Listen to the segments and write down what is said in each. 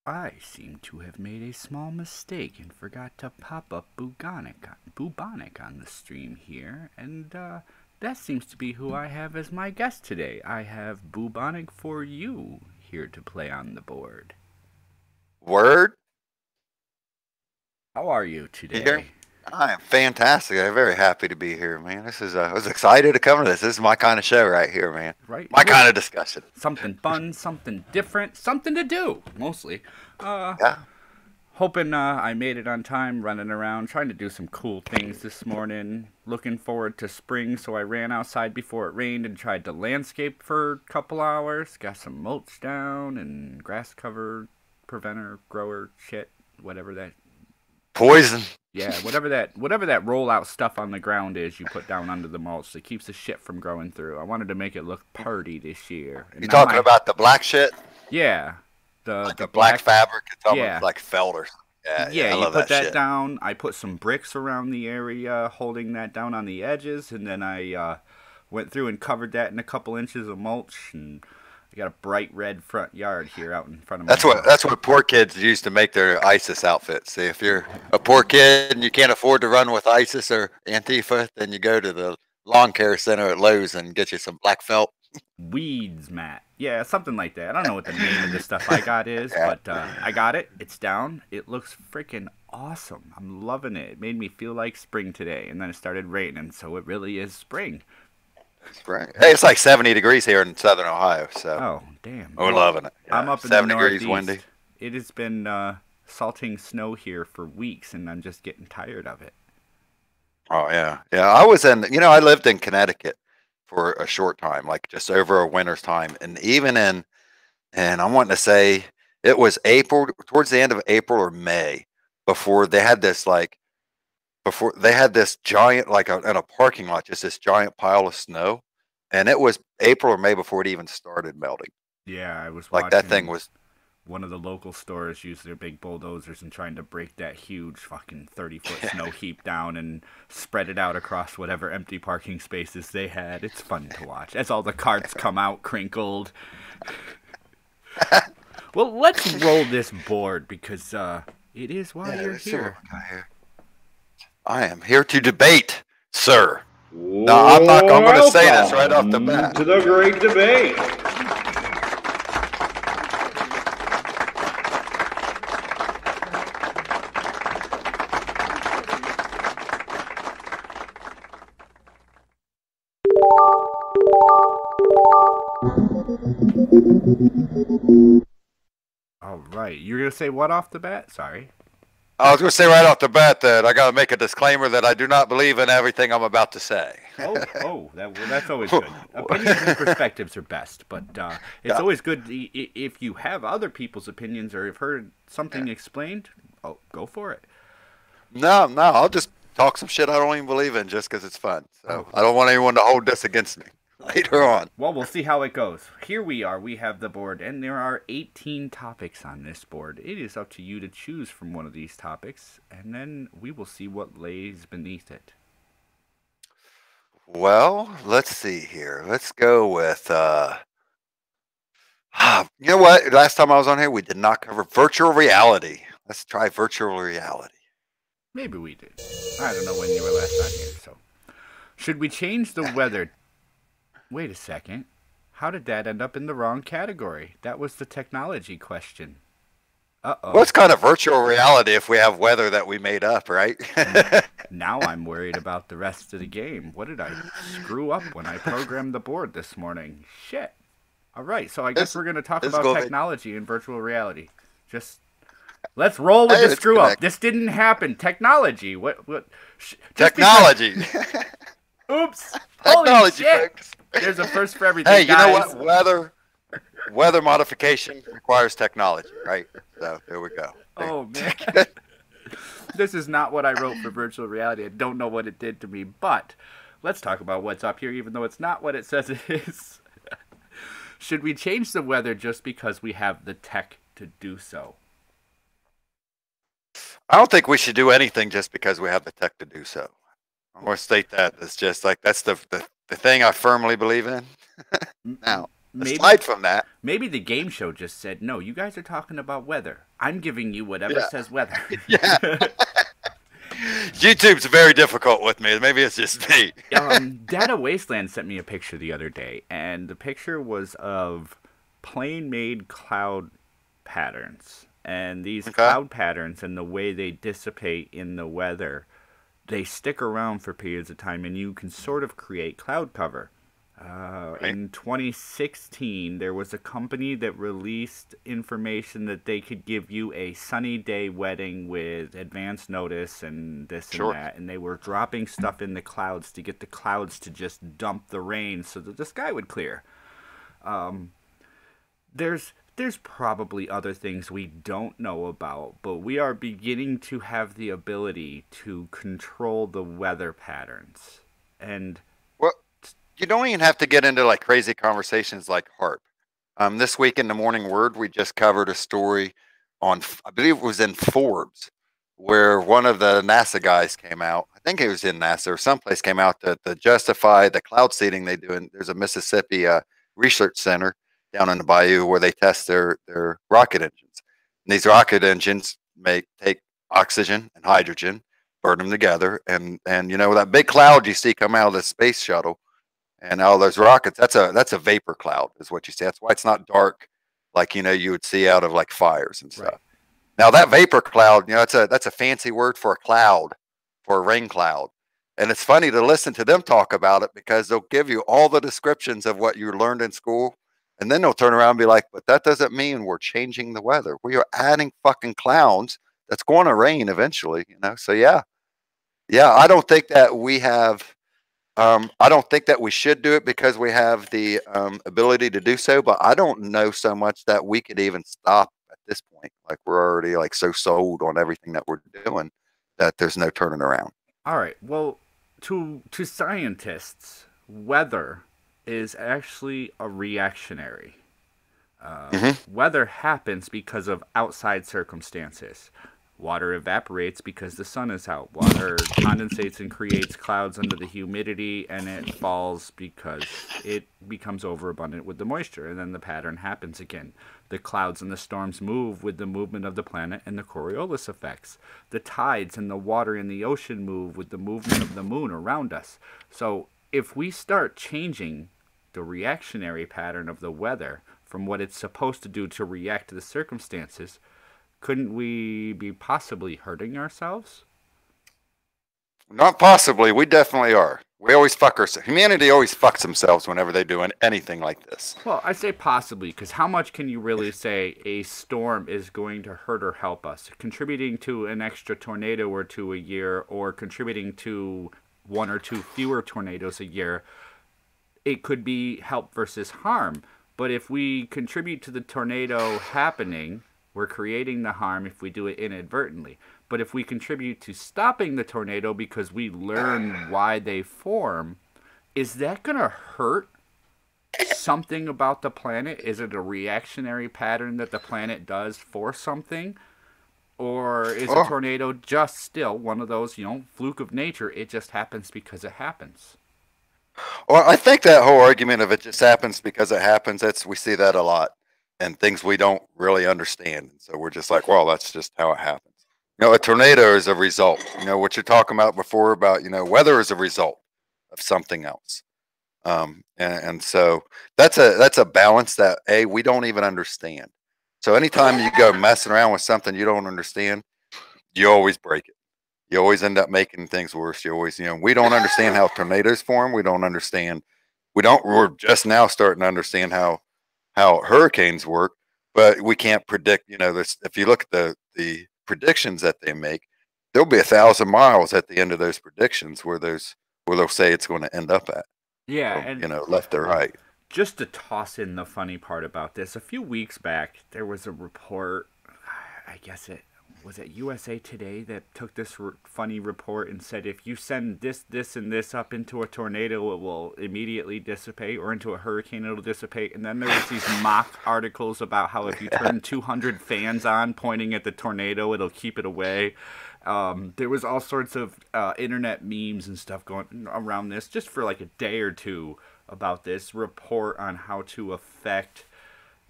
I seem to have made a small mistake and forgot to pop up Bubonic on the stream here, and that seems to be who I have as my guest today. I have Bubonic for you here to play on the board. Word? How are you today? I am fantastic. I'm very happy to be here, man. This is I was excited to come to this. This is my kind of show right here, man. Right? My kind of discussion. Something fun, something different, something to do, mostly. Yeah. Hoping I made it on time, running around, trying to do some cool things this morning. Looking forward to spring, so I ran outside before it rained and tried to landscape for a couple hours. Got some mulch down and grass cover, preventer, grower, shit, whatever that... Poison. Yeah, whatever that rollout stuff on the ground is you put down under the mulch that keeps the shit from growing through. I wanted to make it look purty this year. You talking about the black shit? Yeah. The black fabric. It's almost yeah. like felt or something. Yeah, I you love put that shit. down. I put some bricks around the area, holding that down on the edges, and then I went through and covered that in a couple inches of mulch, and I got a bright red front yard here out in front of me. That's what poor kids use to make their ISIS outfits. See, if you're a poor kid and you can't afford to run with ISIS or Antifa, then you go to the lawn care center at Lowe's and get you some black felt. Weeds mat. Yeah, something like that. I don't know what the name of the stuff I got is, but I got it. It's down. It looks freaking awesome. I'm loving it. It made me feel like spring today, and then it started raining, so it really is spring. Spring. Hey, it's like 70 degrees here in southern Ohio, so. Oh, damn. We're loving it. Yeah, I'm up in 7 the degrees Northeast. windy. It has been salting snow here for weeks, and I'm just getting tired of it. Oh, yeah. Yeah, I lived in Connecticut for a short time, like just over a winter's time. And and I'm wanting to say it was April, towards the end of April or May, before they had this giant, like in a parking lot, just this giant pile of snow. And it was April or May before it even started melting. Yeah, I was like that thing was. One of the local stores used their big bulldozers and trying to break that huge fucking 30-foot snow heap down and spread it out across whatever empty parking spaces they had. It's fun to watch as all the carts come out crinkled. Well, let's roll this board because it is why you're here. I am here to debate, sir. No, I'm going to say this right off the bat. To the great debate. All right. You're going to say what off the bat? Sorry. I was going to say right off the bat that I got to make a disclaimer that I do not believe in everything I'm about to say. That's always good. Opinions and perspectives are best, but it's always good if you have other people's opinions or have heard something explained. Oh, go for it. No, I'll just talk some shit I don't even believe in just because it's fun. So I don't want anyone to hold this against me later on. Well, we'll see how it goes. Here we are. We have the board, and there are 18 topics on this board. It is up to you to choose from one of these topics, and then we will see what lays beneath it. Well, let's see here. Let's go with, you know what? Last time I was on here, we did not cover virtual reality. Let's try virtual reality. Maybe we did. I don't know when you were last on here, so. Should we change the weather? Wait a second. How did that end up in the wrong category? That was the technology question. Uh-oh. What's kind of virtual reality if we have weather that we made up, right? Now I'm worried about the rest of the game. What did I screw up when I programmed the board this morning? Shit. All right, so I guess we're going to talk about technology and virtual reality. Just let's roll with the screw up. This didn't happen. Technology. What? Technology. Oops. Technology, holy shit. folks. There's a first for everything, Hey, you guys. know what? Weather modification requires technology, right? So there we go. Oh, man. This is not what I wrote for virtual reality. I don't know what it did to me, but let's talk about what's up here, even though it's not what it says it is. Should we change the weather just because we have the tech to do so? I don't think we should do anything just because we have the tech to do so. I'm going to state that. It's just like that's the thing I firmly believe in. Now, aside from that. Maybe the game show just said, no, you guys are talking about weather. I'm giving you whatever Yeah. says weather. Yeah. YouTube's very difficult with me. Maybe it's just me. Data Wasteland sent me a picture the other day, and the picture was of plane-made cloud patterns. And these Okay. cloud patterns and the way they dissipate in the weather, they stick around for periods of time, and you can sort of create cloud cover. Right. In 2016, there was a company that released information that they could give you a sunny day wedding with advance notice and this and Sure. that. And they were dropping stuff in the clouds to get the clouds to just dump the rain so that the sky would clear. There's probably other things we don't know about, but we are beginning to have the ability to control the weather patterns. And Well, you don't even have to get into like crazy conversations like HARP. This week in the Morning Word, we just covered a story on, I believe it was in Forbes, where one of the NASA guys came out. I think it was in NASA or someplace came out to justify the cloud seeding they do. And there's a Mississippi research center down in the bayou where they test their rocket engines. And these rocket engines take oxygen and hydrogen, burn them together, and you know that big cloud you see come out of the space shuttle and all those rockets. That's a vapor cloud, is what you see. That's why it's not dark, like you would see out of like fires and right. stuff. Now that vapor cloud, that's a fancy word for a cloud, for a rain cloud. And it's funny to listen to them talk about it because they'll give you all the descriptions of what you learned in school. And then they'll turn around and be like, but that doesn't mean we're changing the weather. We are adding fucking clouds that's going to rain eventually. So yeah. Yeah. I don't think that we should do it because we have the ability to do so, but I don't know so much that we could even stop at this point. Like we're already like so sold on everything that we're doing that there's no turning around. All right. Well, to scientists, weather is actually a reactionary. Weather happens because of outside circumstances. Water evaporates because the sun is out. Water condensates and creates clouds under the humidity, and it falls because it becomes overabundant with the moisture, and then the pattern happens again. The clouds and the storms move with the movement of the planet and the Coriolis effects. The tides and the water in the ocean move with the movement of the moon around us. So if we start changing the reactionary pattern of the weather from what it's supposed to do to react to the circumstances, couldn't we be possibly hurting ourselves? Not possibly. We definitely are. We always fuck ourselves. Humanity always fucks themselves whenever they do anything like this. Well, I say possibly, because how much can you really say a storm is going to hurt or help us? Contributing to an extra tornado or two a year, or contributing to one or two fewer tornadoes a year, it could be help versus harm. But if we contribute to the tornado happening, we're creating the harm if we do it inadvertently. But if we contribute to stopping the tornado because we learn why they form, is that going to hurt something about the planet? Is it a reactionary pattern that the planet does for something? Or is a tornado just still one of those, fluke of nature? It just happens because it happens. Well, I think that whole argument of it just happens because it happens, we see that a lot. And things we don't really understand. So we're just like, well, that's just how it happens. A tornado is a result. What you're talking about before about, weather is a result of something else. And so that's a balance that we don't even understand. So anytime you go messing around with something you don't understand, you always break it. You always end up making things worse. You always, we don't understand how tornadoes form. We're just now starting to understand how hurricanes work, but we can't predict, if you look at the predictions that they make, there'll be 1,000 miles at the end of those predictions where they'll say it's going to end up at. Yeah. From, and left or right. Just to toss in the funny part about this, a few weeks back, there was a report, I guess it was at USA Today, that took this funny report and said if you send this, and this up into a tornado, it will immediately dissipate, or into a hurricane, it'll dissipate. And then there was these mock articles about how if you turn 200 fans on pointing at the tornado, it'll keep it away. There was all sorts of internet memes and stuff going around this just for like a day or two about this report on how to affect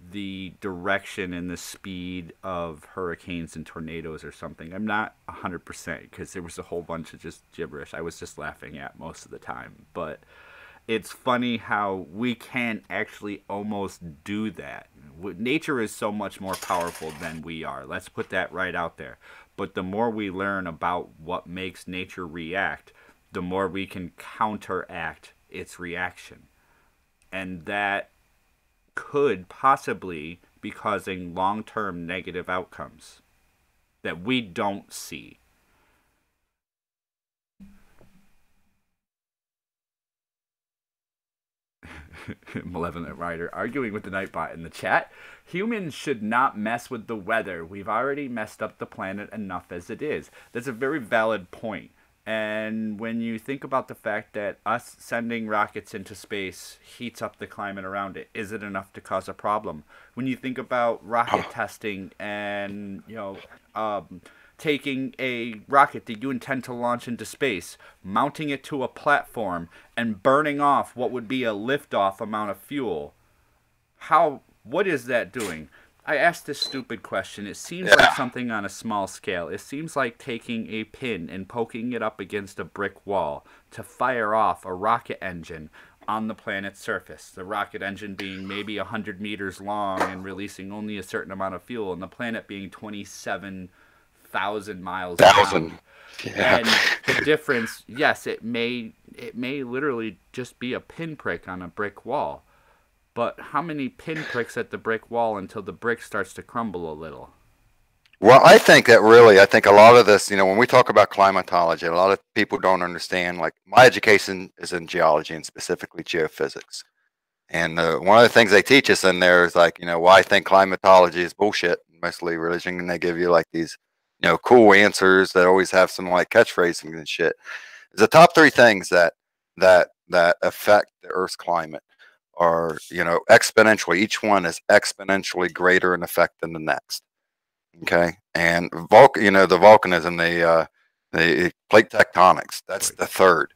the direction and the speed of hurricanes and tornadoes or something. I'm not 100% because there was a whole bunch of just gibberish I was just laughing at most of the time. But it's funny how we can actually almost do that. Nature is so much more powerful than we are. Let's put that right out there. But the more we learn about what makes nature react, the more we can counteract its reaction. And that could possibly be causing long-term negative outcomes that we don't see. Malevolent Rider arguing with the Nightbot in the chat. Humans should not mess with the weather. We've already messed up the planet enough as it is. That's a very valid point. And when you think about the fact that us sending rockets into space heats up the climate around it, is it enough to cause a problem? When you think about rocket testing and, taking a rocket that you intend to launch into space, mounting it to a platform, and burning off what would be a liftoff amount of fuel, what is that doing? I asked this stupid question. It seems like something on a small scale. It seems like taking a pin and poking it up against a brick wall to fire off a rocket engine on the planet's surface. The rocket engine being maybe 100 meters long and releasing only a certain amount of fuel, and the planet being 27,000 miles long. Yeah. And the difference, yes, it may literally just be a pinprick on a brick wall. But how many pinpricks at the brick wall until the brick starts to crumble a little? Well, I think a lot of this, when we talk about climatology, a lot of people don't understand. Like, my education is in geology and specifically geophysics. And one of the things they teach us in there is like, why I think climatology is bullshit, mostly religion. And they give you like these, cool answers that always have some like catchphrases and shit. The top three things that affect the Earth's climate are, exponentially. Each one is exponentially greater in effect than the next. Okay, and the volcanism, the plate tectonics. That's the third.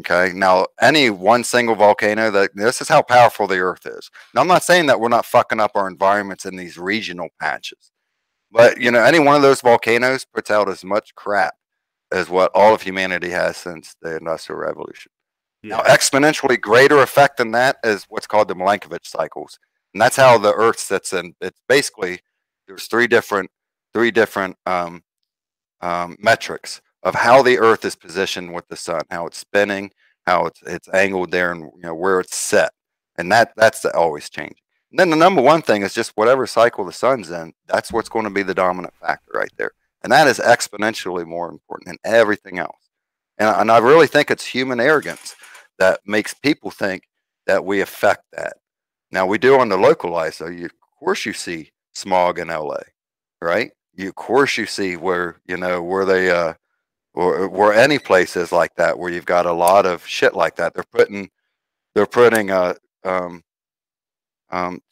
Okay, now any one single volcano, this is how powerful the Earth is. Now, I'm not saying that we're not fucking up our environments in these regional patches, but any one of those volcanoes puts out as much crap as what all of humanity has since the Industrial Revolution. Yeah. Now, exponentially greater effect than that is what's called the Milankovitch cycles, and that's how the Earth sits in. It's basically there's three different metrics of how the Earth is positioned with the sun, how it's spinning, how it's angled there, and where it's set, and that's always changing. And then the number one thing is just whatever cycle the sun's in. That's what's going to be the dominant factor right there, and that is exponentially more important than everything else. And I really think it's human arrogance that makes people think that we affect that. Now, we do on the localized, so of course you see smog in LA, right? Of course you see where they or any places like that where you've got a lot of shit like that. They're putting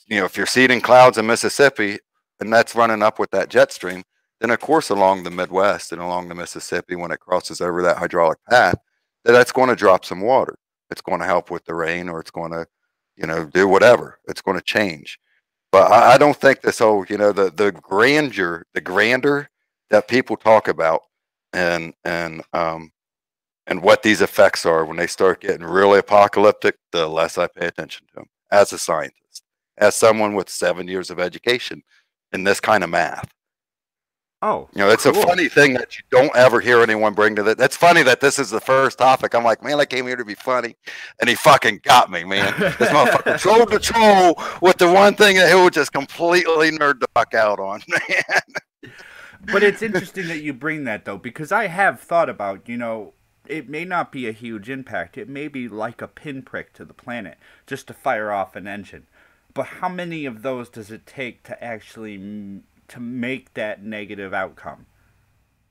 if you're seeding clouds in Mississippi and that's running up with that jet stream, then of course along the Midwest and along the Mississippi, when it crosses over that hydraulic path, that's going to drop some water. It's going to help with the rain, or it's going to, do whatever. It's going to change. But I don't think this whole, the grandeur that people talk about, and what these effects are when they start getting really apocalyptic, the less I pay attention to them as a scientist, as someone with 7 years of education in this kind of math. Oh, it's cool. A funny thing that you don't ever hear anyone bring to that. That's funny that this is the first topic. I'm like, man, I came here to be funny, and he fucking got me, man. This motherfucker troll to troll with the one thing that he'll just completely nerd the fuck out on, man. But it's interesting that you bring that, though, because I have thought about, it may not be a huge impact. It may be like a pinprick to the planet, just to fire off an engine. But how many of those does it take to actually to make that negative outcome?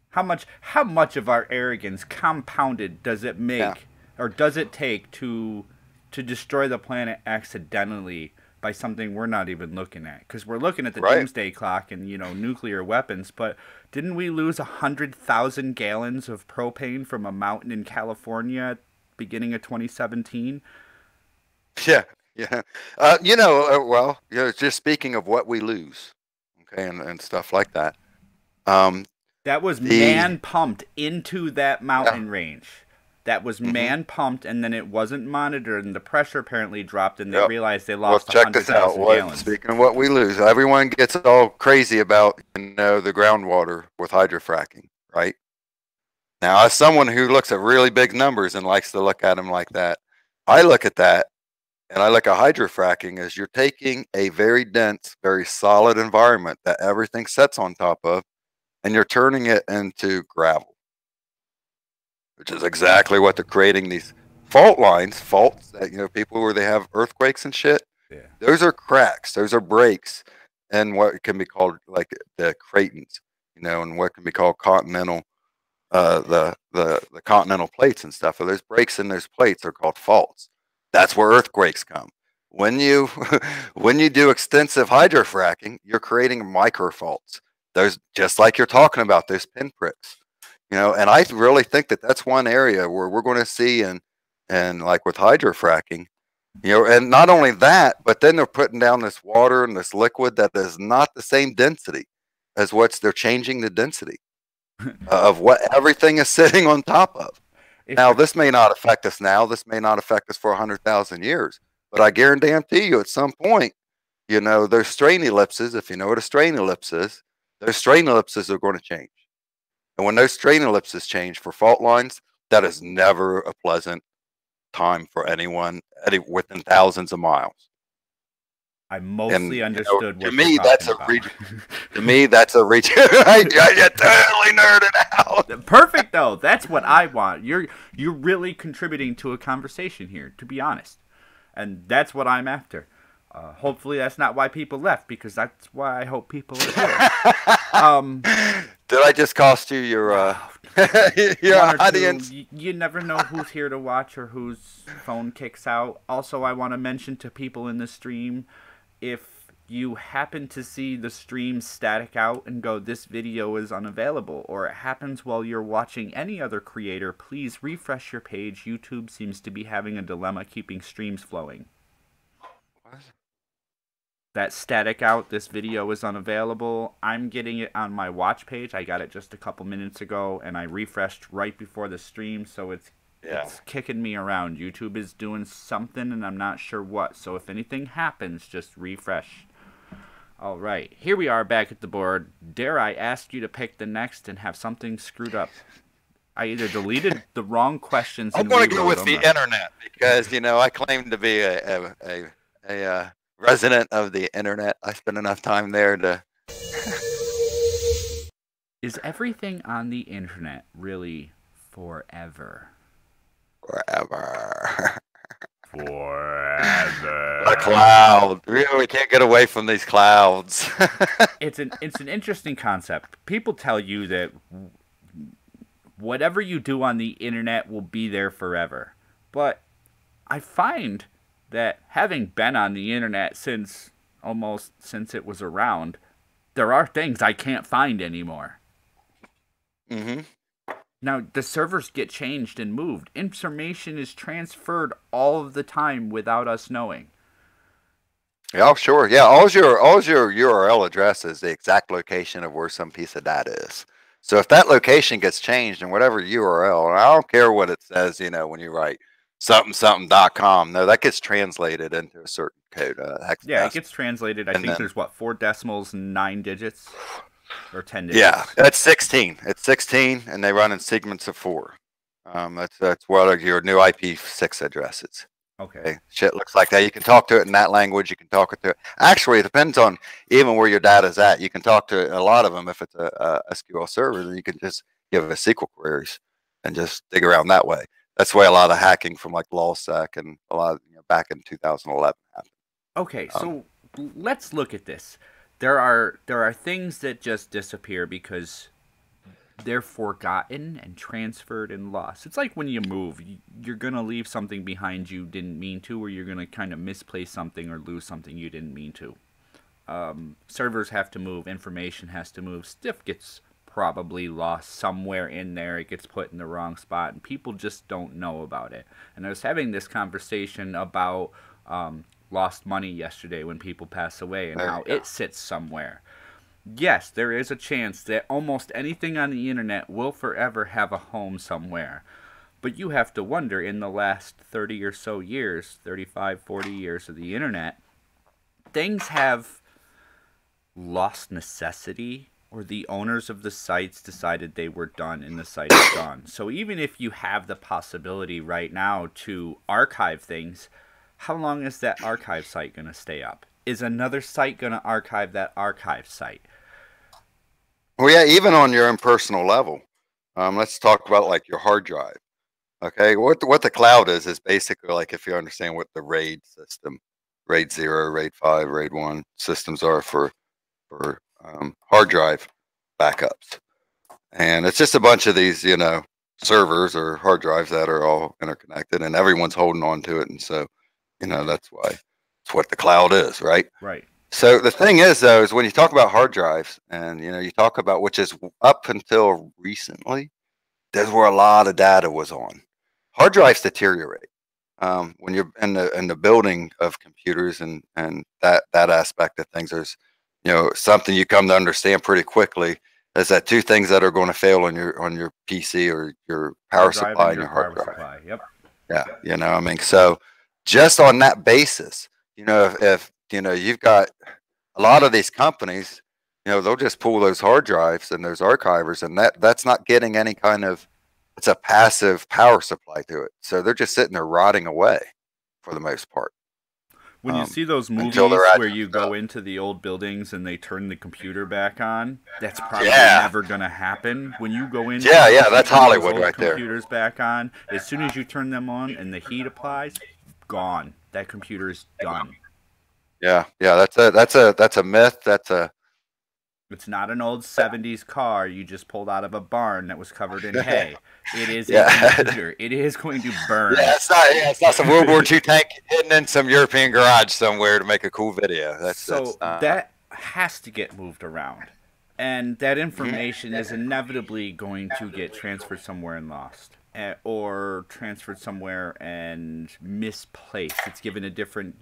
How much of our arrogance compounded does it make, or does it take to destroy the planet accidentally by something we're not even looking at? Because we're looking at the doomsday clock and nuclear weapons, but didn't we lose 100,000 gallons of propane from a mountain in California at the beginning of 2017? Yeah. Yeah. Well, just speaking of what we lose, okay, and stuff like that. Um, That was the man pumped into that Yeah. mountain range. That was Hmm. man pumped, and then it wasn't monitored, and the pressure apparently dropped, and they Yep. realized they Well, lost check this out. 100,000 What gallons. speaking of what we lose, everyone gets all crazy about the groundwater with hydrofracking, right? Now, as someone who looks at really big numbers and likes to look at them like that, I look at that and I look at hydrofracking as you're taking a very dense, very solid environment that everything sets on top of, and you're turning it into gravel, which is exactly what they're creating these fault lines, faults that, people where they have earthquakes and shit. Yeah. Those are cracks, those are breaks, and what can be called like the cratons, and what can be called continental, the continental plates and stuff. Or those breaks in those plates are called faults. That's where earthquakes come. When you when you do extensive hydrofracking, you're creating micro faults. Those, just like you're talking about, those pinpricks. And I really think that that's one area where we're going to see, and like with hydrofracking, and not only that, but then they're putting down this water and this liquid that is not the same density as they're changing the density of what everything is sitting on top of. If Now, you're this may not affect us now. This may not affect us for 100,000 years, but I guarantee you at some point, those strain ellipses, if you know what a strain ellipse is, those strain ellipses are going to change. And when those strain ellipses change for fault lines, that is never a pleasant time for anyone within thousands of miles. I And mostly understood to what you're me, talking about. To me, that's a region. I totally nerded out. Perfect though. That's what I want. You're really contributing to a conversation here, to be honest, and that's what I'm after. Hopefully, that's not why people left, because that's why I hope people are here. Um, Did I just cost you your your one or audience? two. You never know who's here to watch or whose phone kicks out. Also, I want to mention to people in the stream, if you happen to see the stream static out and go, this video is unavailable, or it happens while you're watching any other creator, please refresh your page. YouTube seems to be having a dilemma keeping streams flowing. That static out, this video is unavailable. I'm getting it on my watch page. I got it just a couple minutes ago, and I refreshed right before the stream, so it's kicking me around. YouTube is doing something, and I'm not sure what. So if anything happens, just refresh. All right, here we are back at the board. Dare I ask you to pick the next and have something screwed up? I either deleted the wrong questions. I'm going to go with the internet because I claim to be a resident of the internet. I spend enough time there to. Is everything on the internet really forever? Forever. Forever. A cloud. We can't get away from these clouds. It's an interesting concept. People tell you that whatever you do on the internet will be there forever. But I find that having been on the internet since it was around, there are things I can't find anymore. Mm-hmm. Now, the servers get changed and moved. Information is transferred all of the time without us knowing. Yeah, sure. Yeah, all your URL address is the exact location of where some piece of data is. So if that location gets changed in whatever URL, and I don't care what it says, when you write something.com, no, that gets translated into a certain code. Yeah, it gets translated. I think there's 4 decimals, 9 digits. Or 10 digits. Yeah, that's 16. It's 16, and they run in segments of 4. That's what your new IP6 address is. Okay. Shit looks like that. You can talk to it in that language. You can talk it to it. Actually, it depends on even where your data's at. You can talk to a lot of them if it's a SQL server. Then you can just give it SQL queries and just dig around that way. That's the way a lot of hacking from like LawSec and a lot of, back in 2011 happened. Okay, so let's look at this. There are things that just disappear because they're forgotten and transferred and lost. It's like when you move, you're going to leave something behind you didn't mean to, or you're going to kind of misplace something or lose something you didn't mean to. Servers have to move, information has to move, stuff gets probably lost somewhere in there, it gets put in the wrong spot, and people just don't know about it. And I was having this conversation about lost money yesterday when people pass away and There how you go. it sits somewhere. Yes, there is a chance that almost anything on the internet will forever have a home somewhere. But you have to wonder, in the last 30 or so years, 35, 40 years of the internet, things have lost necessity, or the owners of the sites decided they were done and the site is gone. So even if you have the possibility right now to archive things, how long is that archive site going to stay up? Is another site going to archive that archive site? Well, yeah, even on your own personal level. Let's talk about like your hard drive. Okay, what the cloud is basically like, if you understand what the RAID system, RAID 0, RAID 5, RAID 1 systems are for hard drive backups. And it's just a bunch of these, servers or hard drives that are all interconnected, and everyone's holding on to it. And so, that's why it's what the cloud is, right? Right. So the thing is, though, is when you talk about hard drives, and you talk about, which is up until recently, that's where a lot of data was on. Hard drives deteriorate when you're in the building of computers, and that aspect of things. There's something you come to understand pretty quickly is that two things that are going to fail on your PC or your power supply and your hard drive. Supply. Yep. Yeah, I mean, so just on that basis, if you've got a lot of these companies, they'll just pull those hard drives and those archivers, and that's not getting any kind of, it's a passive power supply to it. So they're just sitting there rotting away for the most part. When you see those movies where you go into the old buildings and they turn the computer back on, that's probably never going to happen. When you go in, that's Hollywood right there. Computers back on, as soon as you turn them on and the heat applies, gone. That computer is done. Yeah, that's a myth. It's not an old 70s car you just pulled out of a barn that was covered in hay. It is a computer. It is going to burn. Yeah, it's not some World War II tank hidden in some European garage somewhere to make a cool video. That has to get moved around. And that information is inevitably going to get transferred somewhere and lost. Or transferred somewhere and misplaced. It's given a different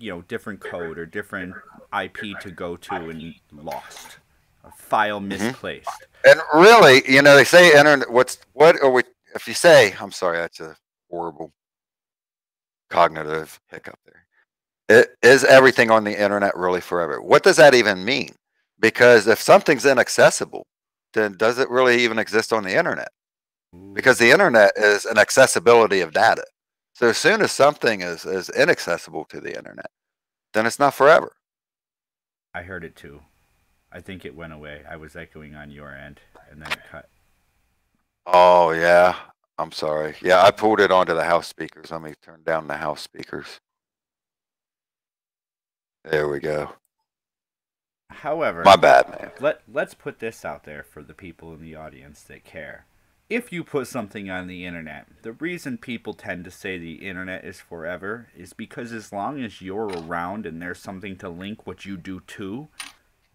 code or different IP to go to and lost. A file misplaced. And really, they say internet. If you say, I'm sorry, that's a horrible cognitive hiccup there. Is everything on the internet really forever? What does that even mean? Because if something's inaccessible, then does it really even exist on the internet? Because the internet is an accessibility of data. So as soon as something is inaccessible to the internet, then it's not forever. I heard it too. I think it went away. I was echoing on your end, and then it cut. Oh, yeah. I'm sorry. Yeah, I pulled it onto the house speakers. Let me turn down the house speakers. There we go. However, my bad, man. Let's put this out there for the people in the audience that care. If you put something on the internet, the reason people tend to say the internet is forever is because as long as you're around and there's something to link what you do to,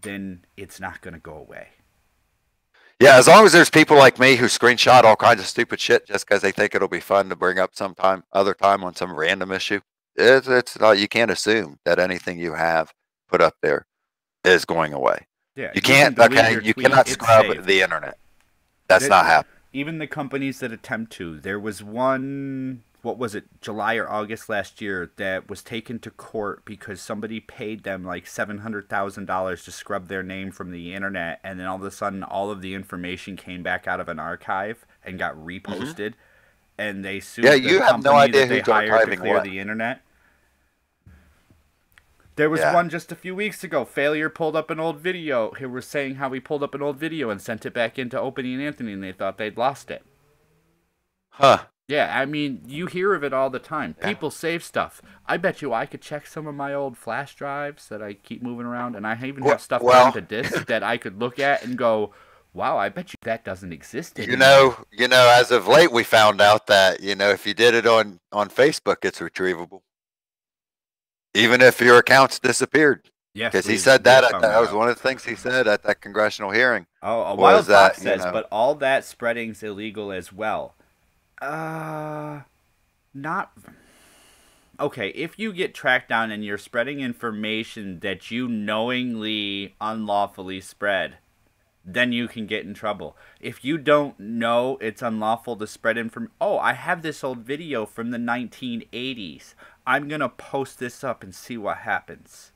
then it's not going to go away. Yeah, as long as there's people like me who screenshot all kinds of stupid shit just because they think it'll be fun to bring up other time on some random issue, it's not, you can't assume that anything you have put up there is going away. Yeah, you cannot scrub the internet. That's not happening. Even the companies that attempt to. There was one, what was it, July or August last year, that was taken to court because somebody paid them like $700,000 to scrub their name from the internet, and then all of a sudden all of the information came back out of an archive and got reposted, and they sued the company that they hired to clear the internet. There was one just a few weeks ago. Failure pulled up an old video. He was saying how he pulled up an old video and sent it back into Opie and Anthony, and they thought they'd lost it. Huh. Yeah, I mean, you hear of it all the time. Yeah. People save stuff. I bet you I could check some of my old flash drives that I keep moving around, and I even have stuff down to disk that I could look at and go, wow, I bet you that doesn't exist anymore. As of late, we found out that, if you did it on Facebook, it's retrievable. Even if your account's disappeared. Yes, because he said that was one of the things he said at that congressional hearing. Oh, Wild Fox says, but all that spreading's illegal as well. Not. okay, if you get tracked down and you're spreading information that you knowingly, unlawfully spread, then you can get in trouble. If you don't know it's unlawful to spread information, oh, I have this old video from the 1980s. I'm going to post this up and see what happens.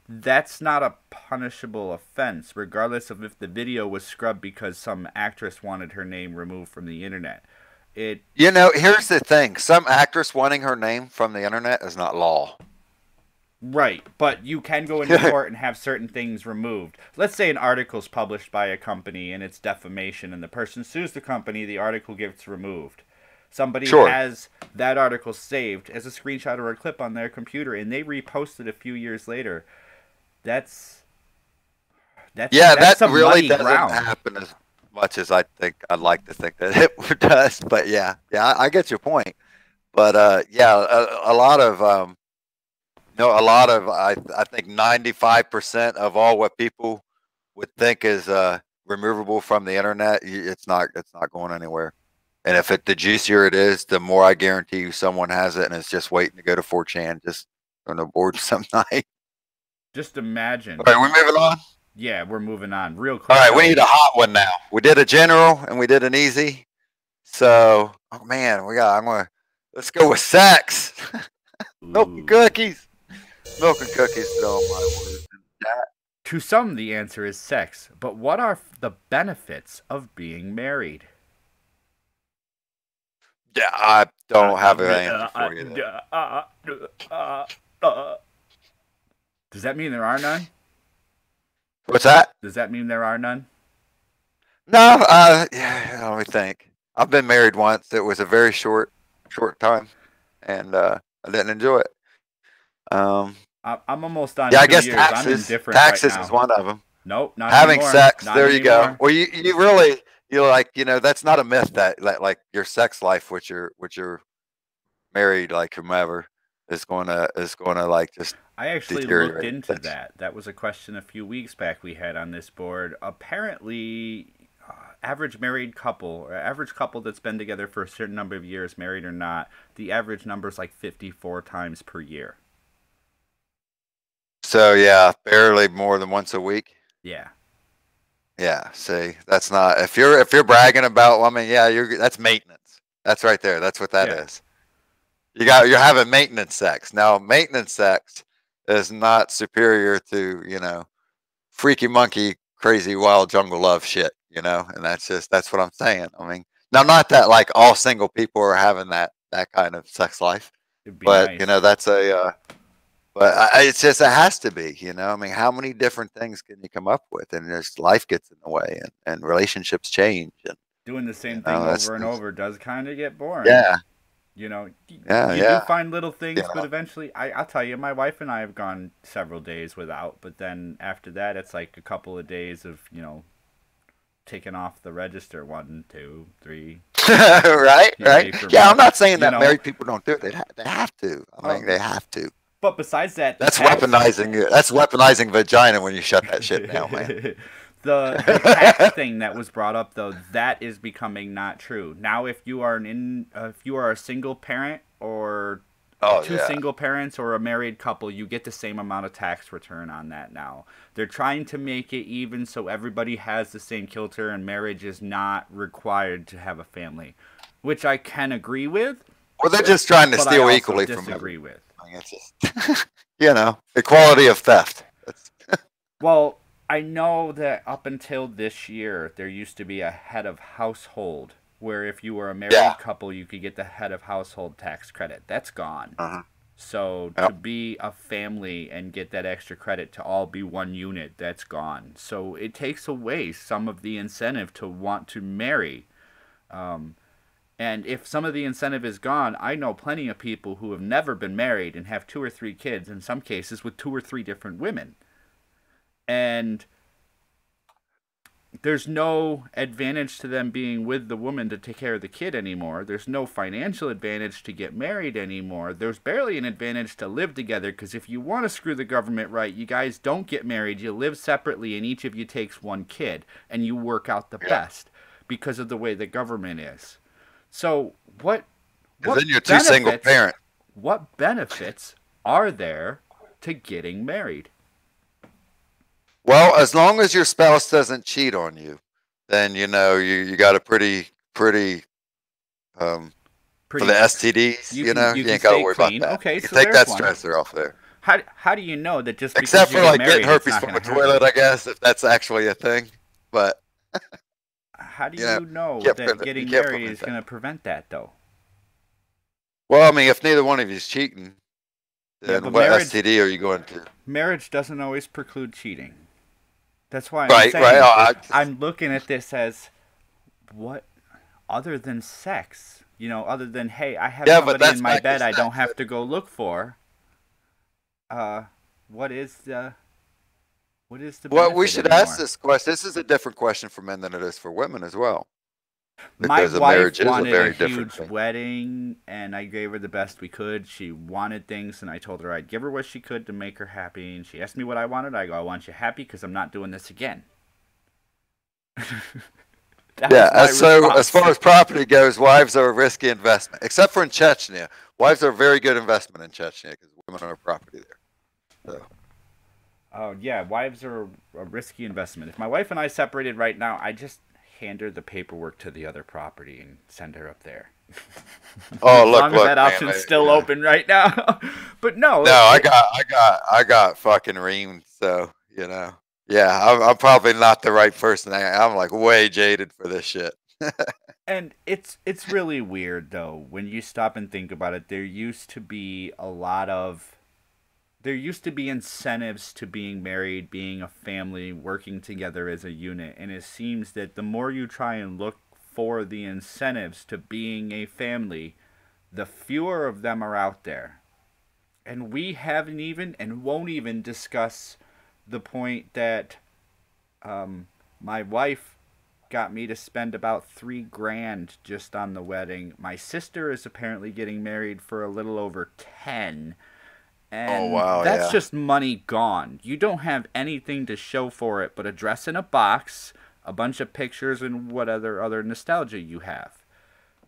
That's not a punishable offense, regardless of if the video was scrubbed because some actress wanted her name removed from the internet. Here's the thing. Some actress wanting her name from the internet is not law. Right, but you can go into court and have certain things removed. Let's say an article's published by a company and it's defamation and the person sues the company, the article gets removed. Somebody has that article saved as a screenshot or a clip on their computer and they repost it a few years later. That's that some really doesn't ground. happen as much as I'd like to think that it does. But yeah, I get your point. But a lot of I think 95% of all what people would think is removable from the internet, it's not going anywhere. And if the juicier it is, the more I guarantee you someone has it and it's just waiting to go to 4chan just on the board some night. Just imagine. All right, we're moving on? Yeah, we're moving on real quick. All right, we need a hot one now. We did a general and we did an easy. So, oh man, let's go with sex. Milk and cookies. Milk and cookies, oh my word. To some, the answer is sex. But what are the benefits of being married? Yeah, I don't have an answer for you. Does that mean there are none? What's that? Does that mean there are none? No, let me think. I've been married once. It was a very short time, and I didn't enjoy it. I'm almost on. Yeah, I guess years. taxes. I'm indifferent Taxes right is one of them. Nope, not having anymore. sex. Not there you anymore. go. Well, you really like that's not a myth that like your sex life with your married like whomever is going to like just. I actually looked into that. That was a question a few weeks back we had on this board. Apparently, average married couple or average couple that's been together for a certain number of years, married or not, the average number is like 54 times per year. So yeah, barely more than once a week. Yeah. Yeah. See, that's not if you're bragging about. Well, I mean, yeah, that's maintenance. That's right there. That's what that is. You're having maintenance sex. Now, maintenance sex is not superior to freaky monkey, crazy wild jungle love shit. And that's what I'm saying. I mean, now not that like all single people are having that kind of sex life, but nice. that's a. But it's just it has to be. I mean, how many different things can you come up with, and just life gets in the way, and relationships change, and doing the same thing over and over does kind of get boring. Yeah. You do find little things, but eventually, I'll tell you, my wife and I have gone several days without, but then after that, it's like a couple of days of, taking off the register, 1, 2, 3. Right. Yeah, I'm not saying that married people don't do it. They have to. I mean, they have to. But besides that, that's weaponizing. That's weaponizing vagina when you shut that shit down, man. The tax thing that was brought up, though, that is becoming not true. Now, if you are a single parent or two single parents or a married couple, you get the same amount of tax return on that now. They're trying to make it even so everybody has the same kilter and marriage is not required to have a family, which I can agree with. Well, they're just trying to steal equally from disagree with. I mean, it's just, equality of theft. Well, I know that up until this year, there used to be a head of household where if you were a married couple, you could get the head of household tax credit. That's gone. So to be a family and get that extra credit to all be one unit, that's gone. So it takes away some of the incentive to want to marry. And if some of the incentive is gone, I know plenty of people who have never been married and have 2 or 3 kids, in some cases with 2 or 3 different women. And there's no advantage to them being with the woman to take care of the kid anymore. There's no financial advantage to get married anymore. There's barely an advantage to live together, because if you want to screw the government right, you guys don't get married. You live separately, and each of you takes 1 kid, and you work out the best because of the way the government is. So what Because then you're two single parent. What benefits are there to getting married? Well, as long as your spouse doesn't cheat on you, then you got a pretty for the STDs. You ain't got to worry about that. Okay, You can so take that one. stressor off there. How do you know that just because Except you for get like married, getting herpes it's not from gonna the toilet, hurt I guess, if that's actually a thing. But how do you know that getting married is going to prevent that, though? Well, I mean, if neither one of you is cheating, then what STD are you going to? Marriage doesn't always preclude cheating. That's why I'm saying I'm looking at this as what other than sex, other than, hey, I have somebody in my bed I don't have to go look for. What is the Well, we should ask this question. This is a different question for men than it is for women as well. My wife wanted a huge wedding, and I gave her the best we could. She wanted things, and I told her I'd give her what she could to make her happy. And she asked me what I wanted. I go, I want you happy because I'm not doing this again. As far as property goes, wives are a risky investment, except for in Chechnya. Wives are a very good investment in Chechnya because women are property there. So. Oh, yeah, wives are a risky investment. If my wife and I separated right now, I just hand her the paperwork to the other property and send her up there. Oh, look, that option's still open right now. But no. No, I got fucking reamed, so, Yeah, I'm probably not the right person. I'm like way jaded for this shit. And it's really weird though when you stop and think about it. There used to be incentives to being married, being a family, working together as a unit, and it seems that the more you try and look for the incentives to being a family, the fewer of them are out there. And we haven't even and won't even discuss the point that my wife got me to spend about $3,000 just on the wedding. My sister is apparently getting married for a little over 10. And that's just money gone. You don't have anything to show for it but a dress in a box, a bunch of pictures, and what other nostalgia you have.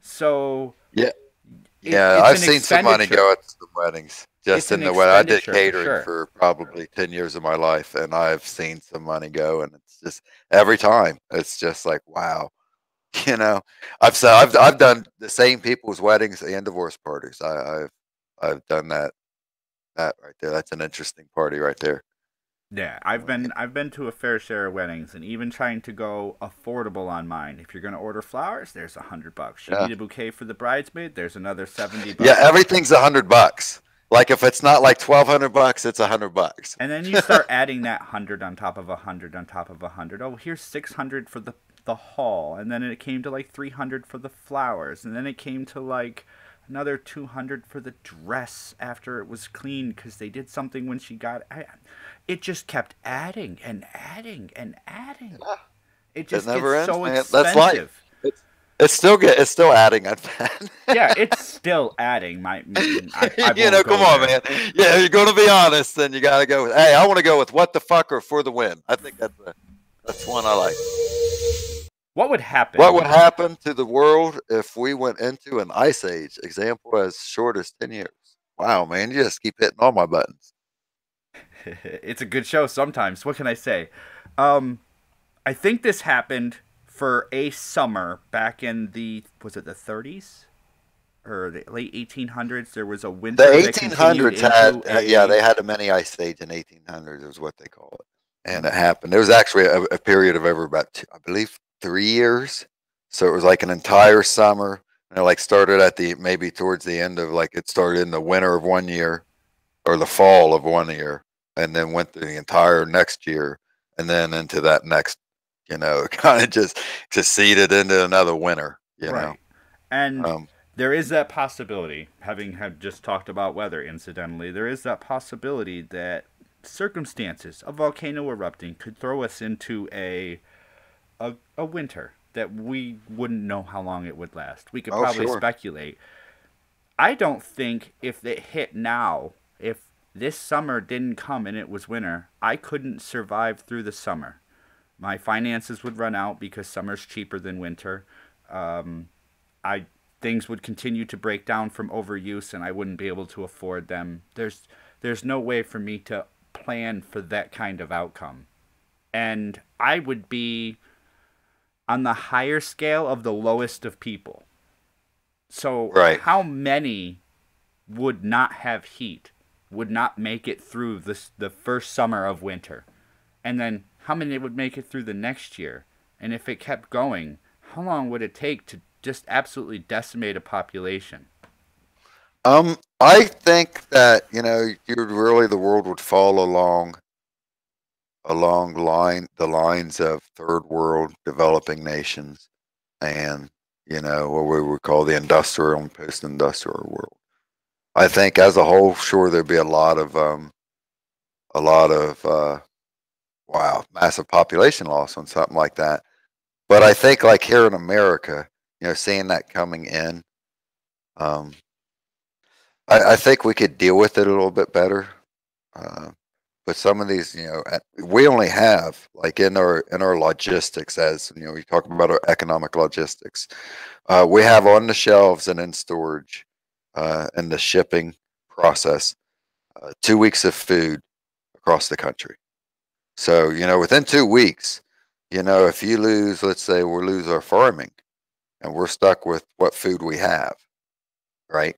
So I've seen some money go at some weddings. Just in the way I did catering for probably 10 years of my life, and I've seen some money go, and it's just every time it's just like, wow, I've done the same people's weddings and divorce parties. I've done that right there. That's an interesting party right there. Yeah, I've been to a fair share of weddings, and even trying to go affordable on mine. If you're gonna order flowers, there's $100. You need a bouquet for the bridesmaid, there's another $70. Yeah, everything's $100. Like if it's not like $1,200, it's $100. And then you start adding that 100 on top of 100 on top of 100. Oh, here's 600 for the hall, and then it came to like 300 for the flowers, and then it came to like another 200 for the dress after it was cleaned because they did something when she got it. Just kept adding and adding and adding. It just gets so expensive. That's life. It's still adding. I bet. Yeah, it's still adding. I come on, man. Yeah, you're gonna be honest, then you gotta go with. Hey, I want to go with what the fuck or for the win. I think that's one I like. What would happen? What would happen to the world if we went into an ice age? Example as short as 10 years. Wow, man, you just keep hitting all my buttons. It's a good show sometimes. What can I say? I think this happened for a summer back in was it the 30s or the late 1800s? There was a winter. The 1800s they had a mini ice age in 1800s is what they call it, and it happened. There was actually a period of over about I believe 3 years, so it was like an entire summer, and it like started at maybe towards the end of it started in the winter of one year or the fall of one year, and then went through the entire next year, and then into that next. Kind of just seeded into another winter, know. And there is that possibility, having had just talked about weather, incidentally, there is that possibility that circumstances, a volcano erupting, could throw us into a winter that we wouldn't know how long it would last. We could probably speculate. I don't think if it hit now, if this summer didn't come and it was winter, I couldn't survive through the summer. My finances would run out because summer's cheaper than winter. I things would continue to break down from overuse and I wouldn't be able to afford them. There's no way for me to plan for that kind of outcome. And I would be on the higher scale of the lowest of people. So Right. how many would not have heat, would not make it through the first summer of winter? And then how many would make it through the next year? And if it kept going, how long would it take to just absolutely decimate a population? I think that, the world would fall along the lines of third world developing nations and, what we would call the industrial and post-industrial world. I think as a whole, sure, there'd be a lot of wow, massive population loss on something like that. But I think like here in America, seeing that coming in, um, I think we could deal with it a little bit better. Uh, but some of these, we only have like in our logistics, as we talk about our economic logistics, we have on the shelves and in storage, in the shipping process, 2 weeks of food across the country. So within 2 weeks, if you lose, let's say we lose our farming, and we're stuck with what food we have, right?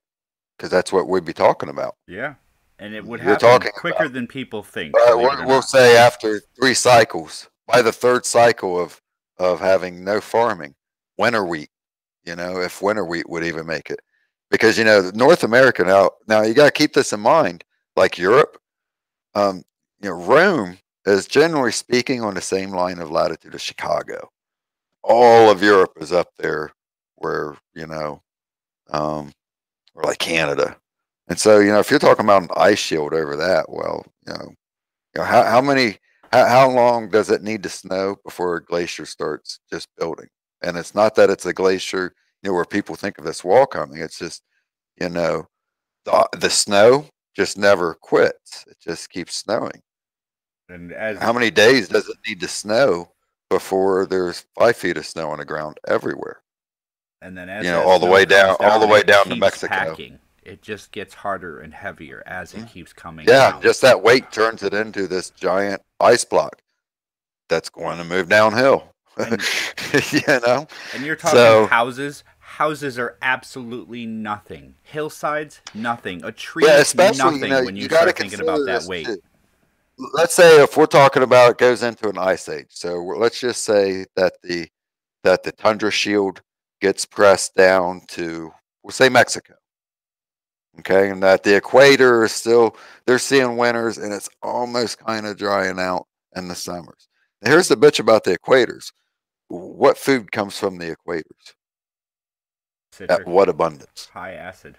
Because that's what we'd be talking about. Yeah. And it would You're happen talking quicker about, than people think, believe it or we'll not. say after 3 cycles, by the third cycle of having no farming, winter wheat, if winter wheat would even make it. Because, North America now you got to keep this in mind, like Europe, um, Rome is generally speaking on the same line of latitude as Chicago. All of Europe is up there where, um, or like Canada. And so, if you're talking about an ice shield over that, well, how long does it need to snow before a glacier starts just building? And it's not that it's a glacier, where people think of this wall coming. It's just, the snow just never quits. It just keeps snowing. And as How many days does it need to snow before there's 5 feet of snow on the ground everywhere? and then as that All the snow way comes down, all the down, way it down to keeps Mexico. packing. It just gets harder and heavier as it keeps coming Yeah, down. just that weight turns it into this giant ice block that's going to move downhill. And you know. and you're talking So houses. Houses are absolutely nothing. Hillsides, nothing. A tree, yeah, especially nothing. When you you got to start thinking consider about that this weight. too. Let's say if we're talking about it goes into an ice age. So let's just say that the tundra shield gets pressed down to, we'll say, Mexico. Okay, and that the equator is still, they're seeing winters and it's almost kind of drying out in the summers. Now, here's the bitch about the equators. What food comes from the equators? At Citric, what abundance? high acid.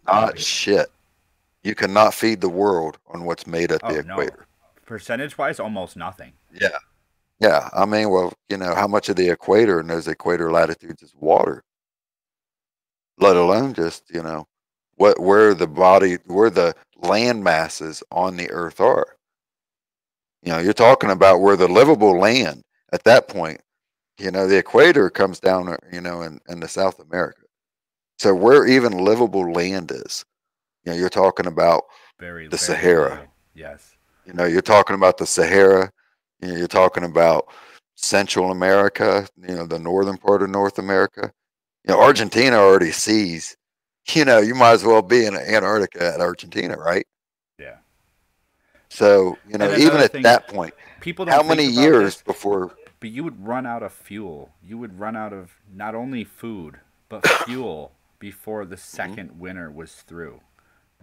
Not shit. You cannot feed the world on what's made at the Oh no. equator. Percentage wise, almost nothing. Yeah. Yeah. I mean, well, how much of the equator in those equator latitudes is water, let alone just, where the land masses on the earth are. You're talking about where the livable land at that point, the equator comes down, in the South America. So where even livable land is, you're talking about Very, the very Sahara. little. Yes. You're talking about the Sahara. You're talking about Central America, the northern part of North America. Argentina already sees, you might as well be in Antarctica at Argentina, right? Yeah. So, And even another at thing, that point, people how don't many think about years this, before? but you would run out of fuel. You would run out of not only food, but fuel before the Mhm, second winter was through.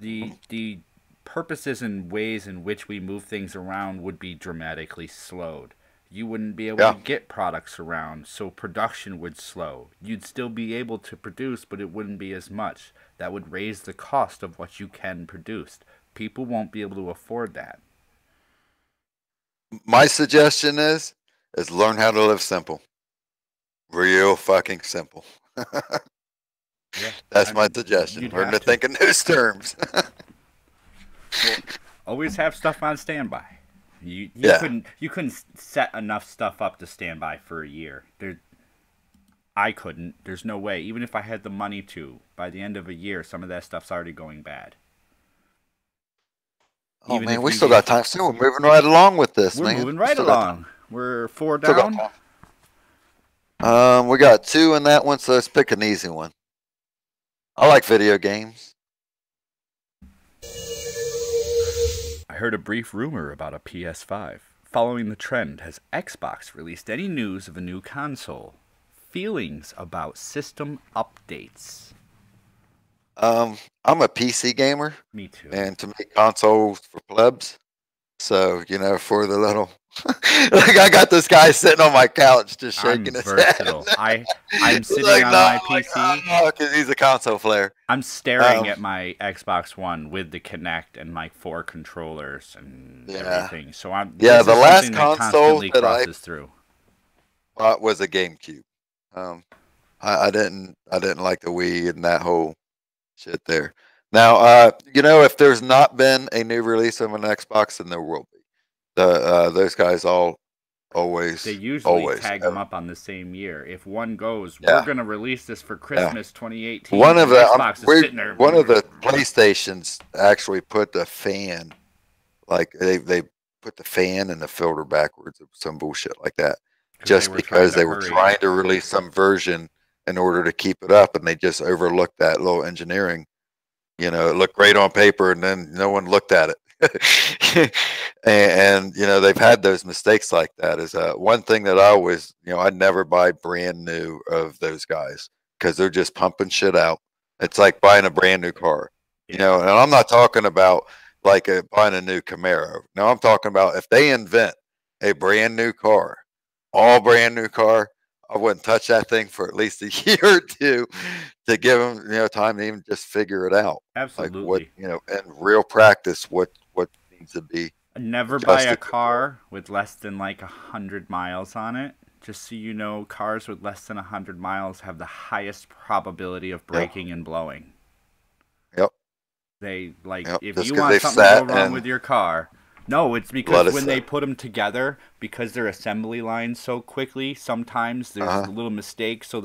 mhm. The purposes and ways in which we move things around would be dramatically slowed. You wouldn't be able to Yeah. get products around, so production would slow. You'd still be able to produce, but it wouldn't be as much. That would raise the cost of what you can produce. People won't be able to afford that. My suggestion is learn how to live simple. Real fucking simple. Yeah, That's I my mean, suggestion. you'd Learn to have to. think in those terms. Well, always have stuff on standby. You Yeah. couldn't set enough stuff up to stand by for a year. There, I couldn't. There's no way. Even if I had the money to, by the end of a year, some of that stuff's already going bad. Oh Even man, if we you still got get, time. Still, we're moving right along with this, we're man. moving We right still got time. along. We're four Still got down. time. We got two in that one, so let's pick an easy one. I like video games. I heard a brief rumor about a PS5. Following the trend, has Xbox released any news of a new console? Feelings about system updates? I'm a PC gamer, Me too. and to me, consoles for plebs. So for the little, like I got this guy sitting on my couch just I'm shaking his head. versatile. I'm He's sitting like, on no, my I'm like, PC. oh, because he's a console player. I'm staring Um, at my Xbox One with the Kinect and my 4 controllers and yeah, everything. So yeah. this The is last something that console constantly that I crosses through. bought was a GameCube. Um, I didn't like the Wii and that whole shit there. Now, if there's not been a new release of an Xbox, then there will be. Those guys They always, usually always. tag them up on the same year. If one goes, we're Yeah, gonna release this for yeah. Christmas 2018, One of and the Xbox is sitting there. one of the PlayStations actually put the fan, like they put the fan and the filter backwards or some bullshit like that, Because they just were trying because to they were hurry. trying to release some version in order to keep it up, and they just overlooked that little engineering. It looked great on paper, and then no one looked at it. and they've had those mistakes like that. Is one thing that I always, I'd never buy brand new of those guys because they're just pumping shit out. It's like buying a brand new car. Yeah, And I'm not talking about like buying a new Camaro. No, I'm talking about if they invent a brand new car, all brand new car, I wouldn't touch that thing for at least a year or two to give them, time to even just figure it out. Like what, absolutely. in real practice, what needs to be Never buy a adjusted before. car with less than like 100 miles on it. Just so you know, cars with less than 100 miles have the highest probability of Yep, breaking and blowing. yep, They like yep. if Just you because want they've something to go sat wrong and with your car. No, it's let because it when they sit. put them together, because they're assembly lines so quickly, sometimes there's Uh a huh. little mistake. So